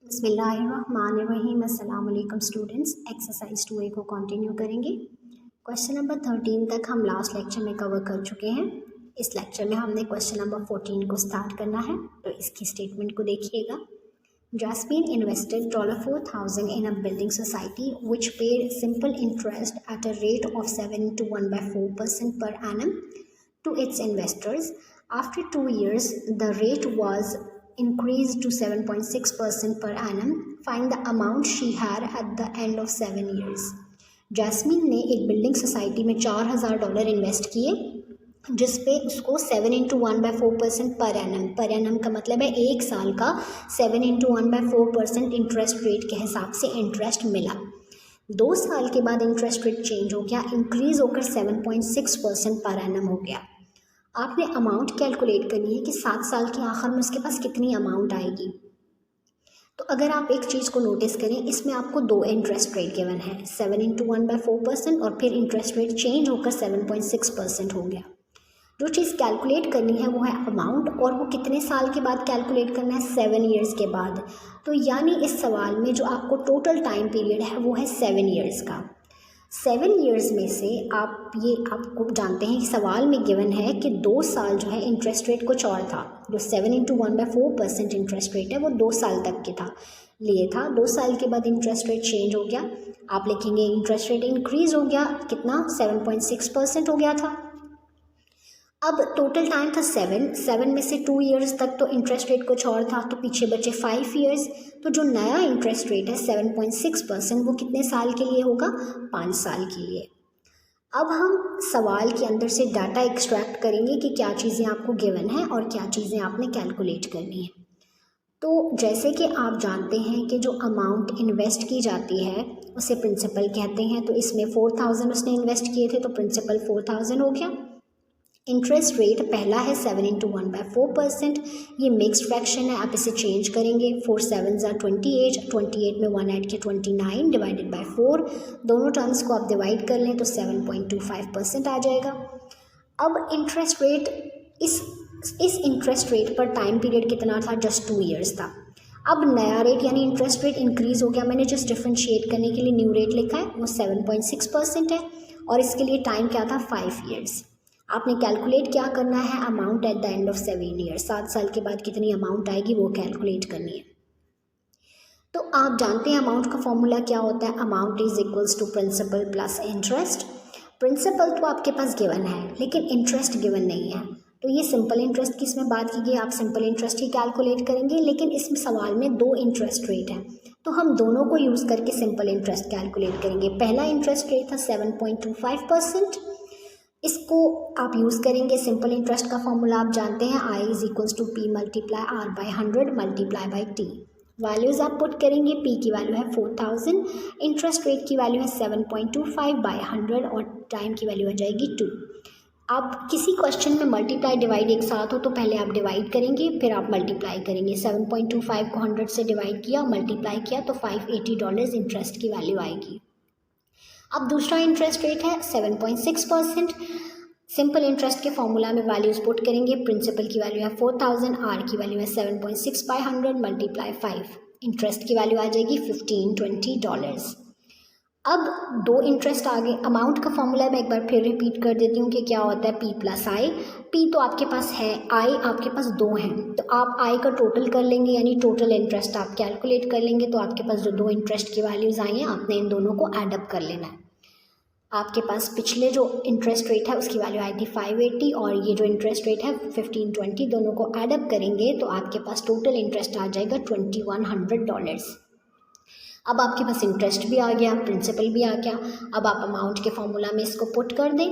बिस्मिल्लाहिर्रहमानिर्रहीम। अस्सलाम वालेकुम स्टूडेंट्स। एक्सरसाइज 2A को कंटिन्यू करेंगे। क्वेश्चन नंबर 13 तक हम लास्ट लेक्चर में कवर कर चुके हैं। इस लेक्चर में हमने क्वेश्चन नंबर 14 को स्टार्ट करना है, तो इसकी स्टेटमेंट को देखिएगा। Jasmine invested $4,000 in a building society which paid simple interest at a rate of 7 to 1 by 4% per annum to its investors. After 2 years, the rate was increased to 7.6% per annum. Find the amount she had at the end of 7 years. Jasmine ने एक building society में $4,000 invest किए, जिसपे उसको 7 into 1/4% per annum का मतलब है एक साल का 7 इंटू 1/4% इंटरेस्ट रेट के हिसाब से इंटरेस्ट मिला। 2 साल के बाद इंटरेस्ट रेट चेंज हो गया, इंक्रीज होकर 7.6% पर एनम हो गया। आपने अमाउंट कैलकुलेट करनी है कि 7 साल के आखिर में उसके पास कितनी अमाउंट आएगी। तो अगर आप एक चीज़ को नोटिस करें, इसमें आपको 2 इंटरेस्ट रेट गिवन है, 7 इंटू 1/4% और फिर इंटरेस्ट रेट चेंज होकर 7.6% हो गया। जो चीज़ कैलकुलेट करनी है वो है अमाउंट, और वो कितने साल के बाद कैलकुलेट करना है, 7 ईयर्स के बाद। तो यानी इस सवाल में जो आपको टोटल टाइम पीरियड है वो है 7 ईयर्स का। 7 ईयर्स में से आपको जानते हैं कि सवाल में गिवन है कि 2 साल जो है इंटरेस्ट रेट कुछ और था। जो 7 इंटू 1/4% इंटरेस्ट रेट है वो 2 साल तक के था। 2 साल के बाद इंटरेस्ट रेट चेंज हो गया। आप लिखेंगे इंटरेस्ट रेट इंक्रीज हो गया, कितना, 7.6% हो गया था। अब टोटल टाइम था 7 में से 2 ईयर्स तक तो इंटरेस्ट रेट कुछ और था, तो पीछे बचे 5 ईयर्स। तो जो नया इंटरेस्ट रेट है 7.6%, वो कितने साल के लिए होगा, 5 साल के लिए। अब हम सवाल के अंदर से डाटा एक्सट्रैक्ट करेंगे कि क्या चीज़ें आपको गिवन है और क्या चीज़ें आपने कैलकुलेट करनी है। तो जैसे कि आप जानते हैं कि जो अमाउंट इन्वेस्ट की जाती है उसे प्रिंसिपल कहते हैं। तो इसमें 4,000 उसने इन्वेस्ट किए थे, तो प्रिंसिपल 4,000 हो गया। इंटरेस्ट रेट पहला है 7 इंटू 1/4%। ये मिक्स्ड फ्रैक्शन है, आप इसे चेंज करेंगे। 4 7s are 28 में 1 ऐड के 29 डिवाइडेड बाय 4। दोनों टर्म्स को आप डिवाइड कर लें तो 7.25% आ जाएगा। अब इंटरेस्ट रेट, इस इंटरेस्ट रेट पर टाइम पीरियड कितना था, जस्ट 2 ईयर्स था। अब नया रेट यानी इंटरेस्ट रेट इंक्रीज हो गया। मैंने जस्ट डिफ्रेंशिएट करने के लिए न्यू रेट लिखा है, वो 7.6% है, और इसके लिए टाइम क्या था, 5 ईयर्स। आपने कैलकुलेट क्या करना है, amount at the end of 7 years, 7 साल के बाद कितनी अमाउंट आएगी वो कैलकुलेट करनी है। तो आप जानते हैं अमाउंट का फॉर्मूला क्या होता है, amount is equals to principal plus interest. Principal तो आपके पास गिवन है लेकिन इंटरेस्ट गिवन नहीं है, तो ये सिंपल इंटरेस्ट की इसमें बात की गई, आप सिंपल इंटरेस्ट ही कैलकुलेट करेंगे। लेकिन इसमें सवाल में 2 इंटरेस्ट रेट है, तो हम दोनों को यूज़ करके सिंपल इंटरेस्ट कैलकुलेट करेंगे। पहला इंटरेस्ट रेट था 7.25%, इसको आप यूज़ करेंगे। सिंपल इंटरेस्ट का फॉर्मूला आप जानते हैं, I is equals to P multiply R by 100 multiply by T। Values आप पुट करेंगे, P की वैल्यू है 4,000, इंटरेस्ट रेट की वैल्यू है 7.25 बाई 100 और टाइम की वैल्यू आ जाएगी 2। आप किसी क्वेश्चन में मल्टीप्लाई डिवाइड एक साथ हो तो पहले आप डिवाइड करेंगे, फिर आप मल्टीप्लाई करेंगे। 7.25 को 100 से डिवाइड किया, मल्टीप्लाई किया तो $580 इंटरेस्ट की वैल्यू आएगी। अब दूसरा इंटरेस्ट रेट है 7.6%। सिंपल इंटरेस्ट के फॉर्मूला में वैल्यूज पुट करेंगे, प्रिंसिपल की वैल्यू है 4,000, आर की वैल्यू है 7.6 बाई 100 मल्टीप्लाई 5, इंटरेस्ट की वैल्यू आ जाएगी $1520। अब 2 इंटरेस्ट आ गए। अमाउंट का फॉर्मूला मैं एक बार फिर रिपीट कर देती हूँ कि क्या होता है, P प्लस आई। P तो आपके पास है, I आपके पास 2 हैं, तो आप I का टोटल कर लेंगे, यानी टोटल इंटरेस्ट आप कैलकुलेट कर लेंगे। तो आपके पास जो 2 इंटरेस्ट की वैल्यूज़ आई हैं, आपने इन दोनों को एडअप कर लेना है। आपके पास पिछले जो इंटरेस्ट रेट है उसकी वैल्यू आई थी 580 और ये जो इंटरेस्ट रेट है 1520, दोनों को एडअप करेंगे तो आपके पास टोटल इंटरेस्ट आ जाएगा $2100। अब आपके पास इंटरेस्ट भी आ गया, प्रिंसिपल भी आ गया। अब आप अमाउंट के फॉर्मूला में इसको पुट कर दें,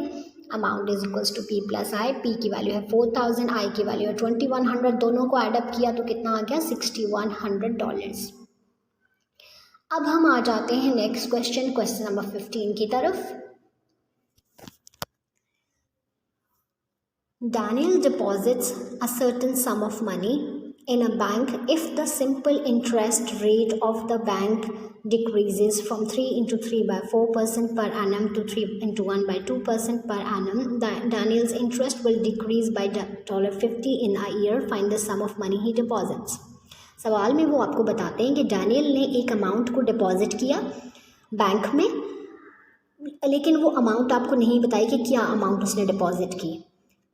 amount is equals to P plus I. P की वैल्यू है 4000, I की वैल्यू है 2100, दोनों को एडअप किया तो कितना आ गया, $6100। अब हम आ जाते हैं नेक्स्ट क्वेश्चन नंबर 15 की तरफ। Daniel deposits a certain sum of money in a bank. If the simple interest rate of the bank decreases from 3 into 3 by 4% per annum to 3 into 1 by 2% per annum, Daniel's interest will decrease by $50 in a year. Find the sum of money he deposits. सवाल में वो आपको बताते हैं कि Daniel ने एक amount को डिपॉजिट किया बैंक में, लेकिन वो अमाउंट आपको नहीं बताई कि क्या अमाउंट उसने डिपॉजिट की।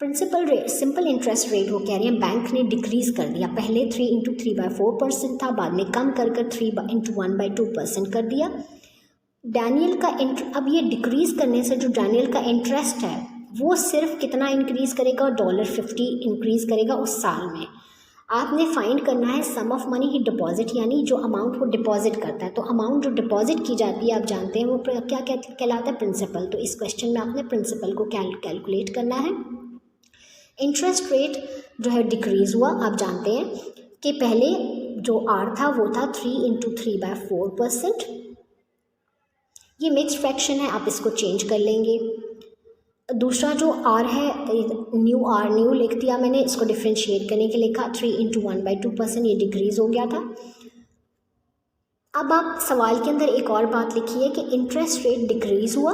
Principal rate, simple interest rate वो कह रहे हैं बैंक ने डिक्रीज़ कर दिया। पहले 3 इंटू 3/4% था, बाद में कम कर 3 इंटू 1/2% कर दिया। डैनियल का अब ये डिक्रीज़ करने से जो डैनियल का इंटरेस्ट है वो सिर्फ कितना इंक्रीज़ करेगा, $50 इंक्रीज़ करेगा उस साल में। आपने फाइंड करना है सम ऑफ मनी ही डिपॉजिट, यानी जो अमाउंट वो डिपॉजिट करता है। तो अमाउंट जो डिपॉजिट की जाती है आप जानते हैं वो क्या कहलाता है, प्रिंसिपल। तो इस क्वेश्चन में आपने प्रिंसिपल को कैलकुलेट करना है। इंटरेस्ट रेट जो है डिक्रीज़ हुआ, आप जानते हैं कि पहले जो आर था वो था 3 इंटू 3/4%। ये मिक्स फ्रैक्शन है, आप इसको चेंज कर लेंगे। दूसरा जो आर है, न्यू लिख दिया मैंने, इसको डिफ्रेंशिएट करने के लिखा 3 इंटू 1/2%, ये डिक्रीज़ हो गया था। अब आप सवाल के अंदर एक और बात लिखिए कि इंटरेस्ट रेट डिक्रीज़ हुआ।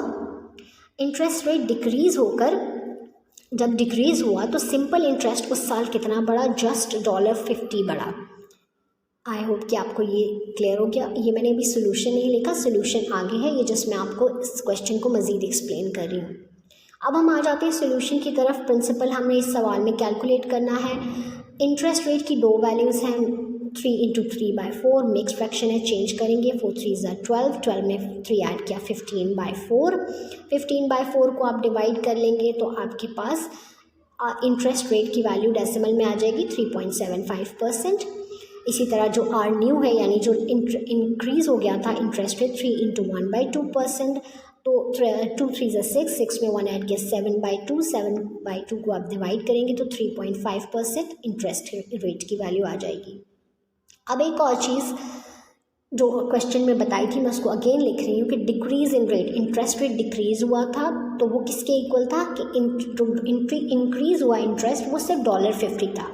इंटरेस्ट रेट डिक्रीज़ होकर जब डिक्रीज़ हुआ तो सिंपल इंटरेस्ट उस साल कितना बढ़ा, जस्ट $50 बढ़ा। आई होप कि आपको ये क्लियर हो गया। ये मैंने अभी सोल्यूशन नहीं लिखा, सोल्यूशन आगे है, ये जस्ट मैं आपको इस क्वेश्चन को मज़ीद एक्सप्लेन कर रही हूँ। अब हम आ जाते हैं सोल्यूशन की तरफ। प्रिंसिपल हमने इस सवाल में कैलकुलेट करना है। इंटरेस्ट रेट की दो वैल्यूज़ हैं, 3 इंटू 3/4, मिक्स फ्रैक्शन है, चेंज करेंगे। 4 3 12, 12 में 3 ऐड किया 15/4। 15/4 को आप डिवाइड कर लेंगे तो आपके पास इंटरेस्ट रेट की वैल्यू डेसिमल में आ जाएगी 3.75%। इसी तरह जो आर न्यू है, यानी जो इंक्रीज़ हो गया था इंटरेस्ट रेट, 3 इंटू 1/2%। तो 2 3 6, 6 में 1 ऐड किया 7/2, 7/2 को आप डिवाइड करेंगे तो 3.5% इंटरेस्ट रेट की वैल्यू आ जाएगी। अब एक और चीज़ जो क्वेश्चन में बताई थी मैं उसको अगेन लिख रही हूँ कि डिक्रीज़ इन रेट, इंटरेस्ट रेट डिक्रीज़ हुआ था तो वो किसके इक्वल था कि इंक्रीज़ हुआ इंटरेस्ट वो सिर्फ $50 था।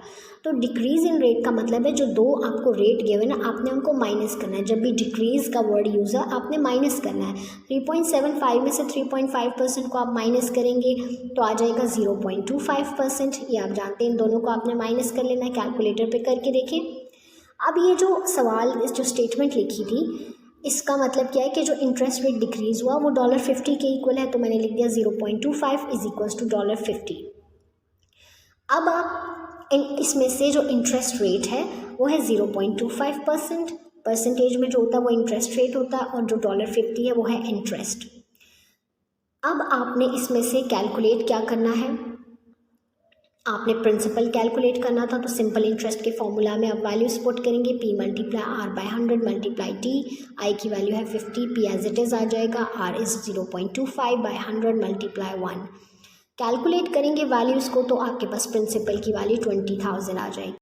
तो डिक्रीज़ इन रेट का मतलब है जो दो आपको रेट गिवन है आपने उनको माइनस करना है। जब भी डिक्रीज़ का वर्ड यूज़ है आपने माइनस करना है। 3.75 में से 3.5% को आप माइनस करेंगे तो आ जाएगा 0.25%। ये आप जानते हैं, इन दोनों को आपने माइनस कर लेना है। कैलकुलेटर पे करके देखें। अब ये जो सवाल, जो स्टेटमेंट लिखी थी, इसका मतलब क्या है कि जो इंटरेस्ट रेट डिक्रीज़ हुआ वो $50 के इक्वल है, तो मैंने लिख दिया 0.25 इज इक्वल्स टू $50। अब आप इसमें से जो इंटरेस्ट रेट है वो है 0.25%। परसेंटेज में जो होता है वो इंटरेस्ट रेट होता है और जो $50 है वो है इंटरेस्ट। अब आपने इसमें से कैलकुलेट क्या करना है, आपने प्रिंसिपल कैलकुलेट करना था। तो सिंपल इंटरेस्ट के फॉर्मूला में आप वैल्यूज पुट करेंगे, P × R/100 × T। I की वैल्यू है 50, P एज इट इज़ आ जाएगा, R इज़ 0.25/100 × 1। कैलकुलेट करेंगे वैल्यूज़ को तो आपके पास प्रिंसिपल की वैल्यू 20,000 आ जाएगी।